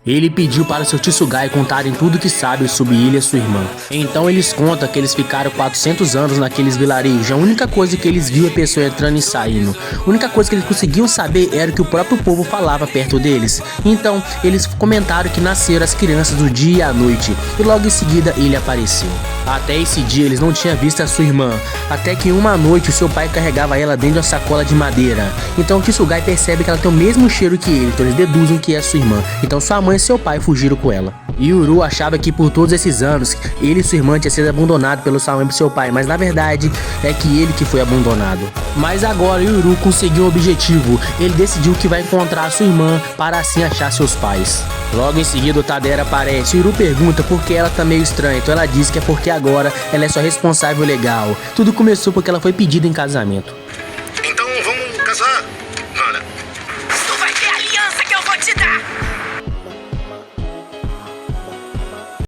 Ele pediu para seu Tsugai contarem tudo que sabe sobre ele e sua irmã. Então eles contam que eles ficaram 400 anos naqueles vilarejos. A única coisa que eles viam é pessoa entrando e saindo. A única coisa que eles conseguiam saber era o que o próprio povo falava perto deles. Então eles comentaram que nasceram as crianças do dia e à noite. E logo em seguida ele apareceu. Até esse dia eles não tinham visto a sua irmã. Até que uma noite o seu pai carregava ela dentro de uma sacola de madeira. Então o Tsugai percebe que ela tem o mesmo cheiro que ele. Então eles deduzem que é sua irmã. Então sua mãe e seu pai fugiram com ela. E Uru achava que por todos esses anos ele e sua irmã tinham sido abandonados pelo sua mãe e seu pai, mas na verdade é que ele que foi abandonado. Mas agora Uru conseguiu o objetivo. Ele decidiu que vai encontrar a sua irmã para assim achar seus pais. Logo em seguida o Tadera aparece e Uru pergunta por que ela tá meio estranha. Então ela diz que é porque agora ela é sua responsável legal. Tudo começou porque ela foi pedida em casamento.